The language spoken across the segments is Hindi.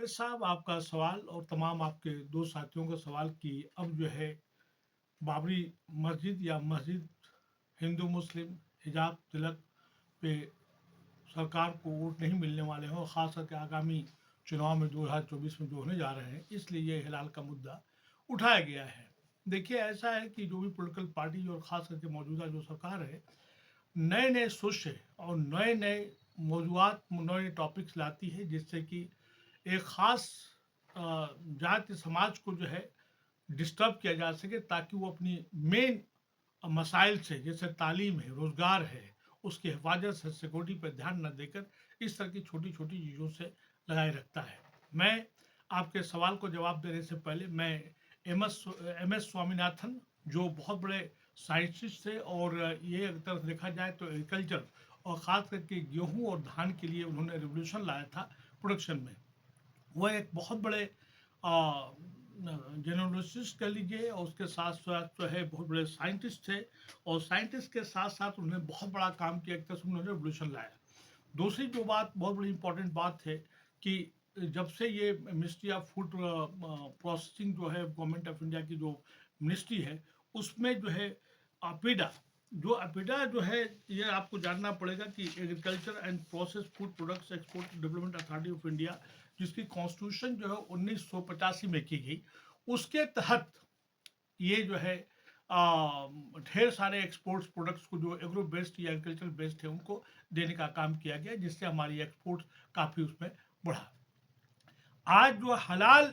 साहब आपका सवाल और तमाम आपके दो साथियों का सवाल कि अब जो है बाबरी मस्जिद या मस्जिद हिंदू मुस्लिम हिजाब तिलक पे सरकार को वोट नहीं मिलने वाले हैं और ख़ास करके आगामी चुनाव में 2024 में जो होने जा रहे हैं, इसलिए ये हिलाल का मुद्दा उठाया गया है। देखिए, ऐसा है कि जो भी पॉलिटिकल पार्टी और ख़ास करके मौजूदा जो सरकार है, नए नए सोच और नए नए मौजूद नए टॉपिक्स लाती है, जिससे कि एक ख़ास जाति समाज को जो है डिस्टर्ब किया जा सके, ताकि वो अपनी मेन मसाइल से, जैसे तालीम है, रोज़गार है, उसकी हिफाजत से, सिक्योरिटी पर ध्यान न देकर इस तरह की छोटी छोटी चीज़ों से लगाए रखता है। मैं आपके सवाल को जवाब देने से पहले मैं एम एस स्वामीनाथन, जो बहुत बड़े साइंटिस्ट थे और ये एक तरफ देखा जाए तो एग्रीकल्चर और ख़ास करके गेहूं और धान के लिए उन्होंने रिवोल्यूशन लाया था प्रोडक्शन में। वो एक बहुत बड़े जेनोलॉजिस्ट कह लीजिए, और उसके साथ साथ जो है बहुत बड़े साइंटिस्ट थे, और साइंटिस्ट के साथ साथ उन्होंने बहुत बड़ा काम किया, एक तरह से उन्होंने रेवोल्यूशन लाया। दूसरी जो बात बहुत बड़ी इंपॉर्टेंट बात है कि जब से ये मिनिस्ट्री ऑफ फूड प्रोसेसिंग जो है गवर्नमेंट ऑफ इंडिया की जो मिनिस्ट्री है, उसमें जो है अपिडा अपिडा जो है, ये आपको जानना पड़ेगा कि agriculture and process food products export development authority of India, जिसकी कॉन्स्टिट्यूशन जो है 1985 में की गई, उसके तहत ये जो है ढेर सारे एक्सपोर्ट्स प्रोडक्ट्स को जो एग्रो बेस्ड या एग्रीकल्चर बेस्ड है उनको देने का काम किया गया, जिससे हमारी एक्सपोर्ट्स काफ़ी उसमें बढ़ा। आज जो हलाल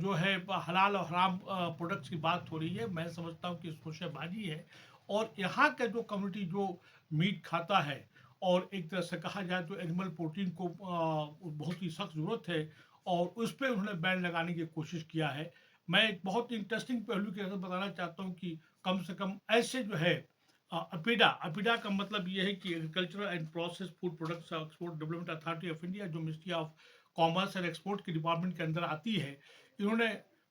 जो है हलाल और हराम प्रोडक्ट्स की बात हो रही है, मैं समझता हूँ कि शोशेबाजी है। और यहाँ का जो कम्युनिटी जो मीट खाता है, और एक तरह से कहा जाए तो एनिमल प्रोटीन को बहुत ही सख्त ज़रूरत है, और उस पर उन्होंने बैन लगाने की कोशिश किया है। मैं एक बहुत इंटरेस्टिंग पहलू के साथ बताना चाहता हूँ कि कम से कम ऐसे जो है अपिडा अपिडा का मतलब ये है कि agriculture and process food products export development authority of India, जो ministry of commerce and export के डिपार्टमेंट के अंदर आती है, इन्होंने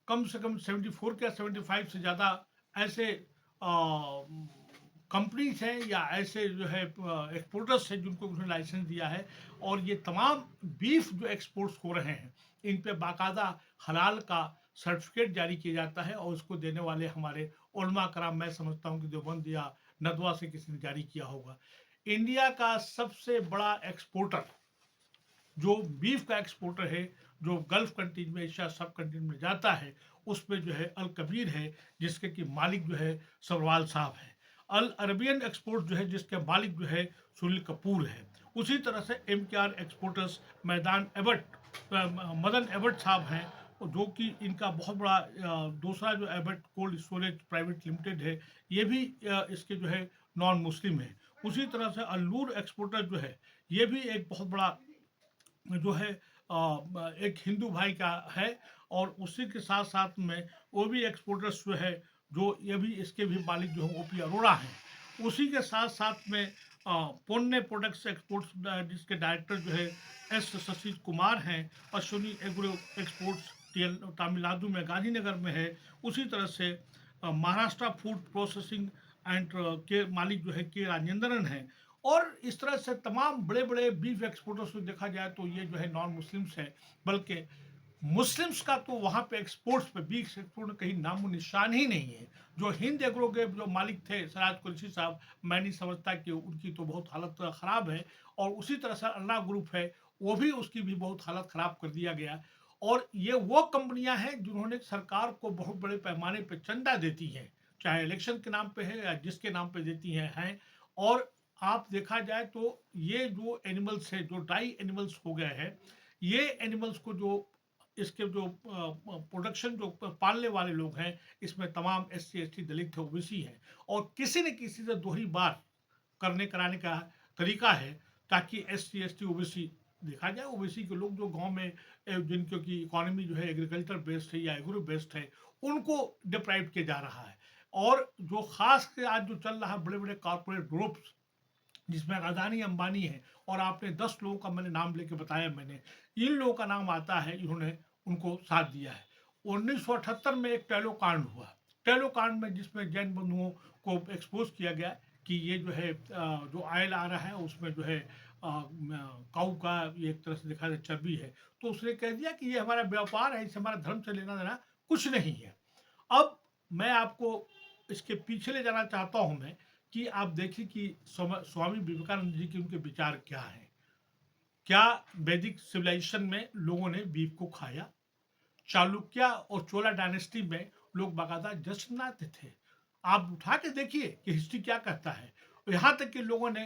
कम से कम 74 या 75 से ज़्यादा ऐसे कंपनीज हैं या ऐसे जो है एक्सपोर्टर्स हैं जिनको उन्होंने लाइसेंस दिया है। और ये तमाम बीफ जो एक्सपोर्ट्स हो रहे हैं, इन पे बाकायदा हलाल का सर्टिफिकेट जारी किया जाता है, और उसको देने वाले हमारे उलमा कराम, मैं समझता हूँ कि देवबंद या नदवा से किसी ने जारी किया होगा। इंडिया का सबसे बड़ा एक्सपोर्टर जो बीफ का एक्सपोर्टर है, जो गल्फ कंट्रीज में, एशिया सब कंट्रीज में जाता है, उसमें जो है अल कबीर है, जिसके कि मालिक जो है सरवाल साहब है। अल अरबियन एक्सपोर्ट जो है, जिसके मालिक जो है सुनील कपूर है। उसी तरह से एम के आर एक्सपोर्टर्स मैदान एबट मदन एबट साहब हैं, जो कि इनका बहुत बड़ा दूसरा जो Abbott cold storage private limited है, ये भी इसके जो है नॉन मुस्लिम है। उसी तरह से अल्लूर एक्सपोर्टर जो है, ये भी एक बहुत बड़ा जो है एक हिंदू भाई का है, और उसी के साथ साथ में वो भी एक्सपोर्टर्स जो है, जो ये भी इसके भी मालिक जो है ओपी अरोड़ा हैं। उसी के साथ साथ में पुण्य प्रोडक्ट्स एक्सपोर्ट्स जिसके डायरेक्टर जो है एस शशि कुमार हैं। अश्विनी एग्रो एक्सपोर्ट्स तमिलनाडु में गांधीनगर में है। उसी तरह से महाराष्ट्र फूड प्रोसेसिंग एंड के मालिक जो है के राजेंद्रन हैं। और इस तरह से तमाम बड़े बड़े बीफ एक्सपोर्टर्स को देखा जाए तो ये जो है नॉन मुस्लिम्स है, बल्कि मुस्लिम्स का तो वहाँ पे एक्सपोर्ट्स पे बीफ एक्सपोर्ट कहीं नामो निशान ही नहीं है। जो हिंद एग्रो के जो मालिक थे सराज कुरैशी साहब, मैं नहीं समझता कि उनकी तो बहुत हालत ख़राब है। और उसी तरह से अन्ना ग्रुप है, वो भी उसकी भी बहुत हालत ख़राब कर दिया गया। और ये वो कंपनियां हैं जिन्होंने सरकार को बहुत बड़े पैमाने पर चंदा देती हैं, चाहे इलेक्शन के नाम पे है या जिसके नाम पे देती हैं। और आप देखा जाए तो ये जो एनिमल्स है, जो डाई एनिमल्स हो गए हैं, ये एनिमल्स को जो इसके जो प्रोडक्शन जो पालने वाले लोग हैं, इसमें तमाम SC ST दलित है, ओबीसी है। और किसी न किसी से दोहरी बार करने कराने का तरीका है, ताकि SC ST ओबीसी देखा जाए, ओबीसी के लोग जो गांव में जिनकी की इकोनॉमी जो है एग्रीकल्चर बेस्ड है या एग्रो बेस्ड है, उनको डिप्राइव किया जा रहा है। और जो खास के आज जो चल रहा है, बड़े बड़े कॉर्पोरेट ग्रुप्स जिसमें अदानी अंबानी है, और आपने 10 लोगों का मैंने नाम लेके बताया, मैंने इन लोगों का नाम आता है, इन्होंने उनको साथ दिया है। 1978 में एक टेलो कांड हुआ, टेलो कांड में जिसमें जैन बंधुओं को एक्सपोज किया गया कि ये जो है जो आयल आ रहा है उसमें जो है काऊ का ये एक तरह से देखा जाए चर्बी है, तो उसने कह दिया कि ये हमारा व्यापार है, इससे हमारा धर्म से लेना देना कुछ नहीं है। अब मैं आपको इसके पीछे ले जाना चाहता हूं मैं, कि आप देखिए कि स्वामी विवेकानंद जी के उनके विचार क्या हैं। क्या वैदिक सिविलाइजेशन में लोगों ने बीफ को खाया? चालुक्य और चोला डायनेस्टी में लोग बाकायदा जश्न मनाते थे। आप उठा के देखिए कि हिस्ट्री क्या कहता है। यहाँ तक कि लोगों ने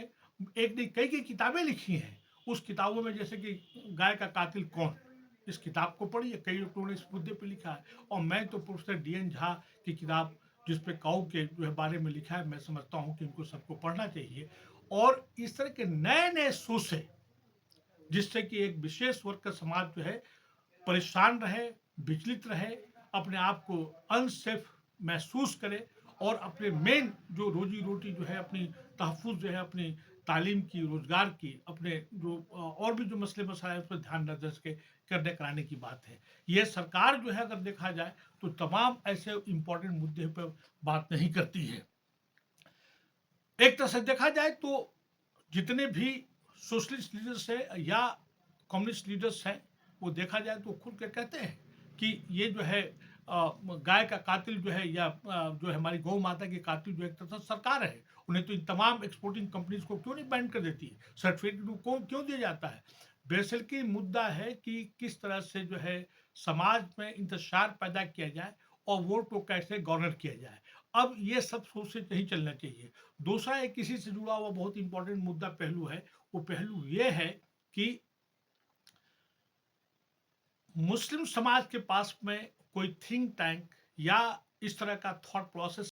एक नहीं कई किताबें लिखी हैं। उस किताबों में जैसे कि गाय का कातिल कौन, इस किताब को पढ़िए, कई लोगों ने इस मुद्दे पे लिखा है। और मैं तो प्रोफेसर डी.एन. झा की किताब जिस पे काऊ के जो है बारे में लिखा है, मैं समझता हूँ कि इनको सबको पढ़ना चाहिए। और इस तरह के नए नए सोर्स है जिससे कि एक विशेष वर्ग का समाज जो है परेशान रहे, विचलित रहे, अपने आप को अनसेफ महसूस करे, और अपने मेन जो रोजी रोटी जो है अपनी तहफ़्फ़ुज़ जो है अपनी तालीम की, रोज़गार की, अपने जो और भी जो मसले मसाइल हैं उस पर ध्यान न दे सके, करने कराने की बात है। ये सरकार जो है अगर देखा जाए तो तमाम ऐसे इम्पोर्टेंट मुद्दे पर बात नहीं करती है। एक तरह से देखा जाए तो जितने भी सोशलिस्ट लीडर्स हैं या कम्युनिस्ट लीडर्स हैं, वो देखा जाए तो खुल के कहते हैं कि ये जो है गाय का कातिल जो है या जो है हमारी गौ माता की कातिल जो एक तरह से सरकार है। उन्हें तो इन तमाम एक्सपोर्टिंग कंपनीज को क्यों नहीं बैन कर देती है, सर्टिफिकेट को क्यों दिया जाता है। बेसिकली मुद्दा है कि किस तरह से जो है समाज में इंतशार पैदा किया जाए और वोट को कैसे गवर्नर किया जाए। अब ये सब सोच से नहीं चलना चाहिए। दूसरा एक किसी से जुड़ा हुआ बहुत इंपॉर्टेंट मुद्दा पहलू है, वो पहलू ये है कि मुस्लिम समाज के पास में कोई थिंक टैंक या इस तरह का थॉट प्रोसेस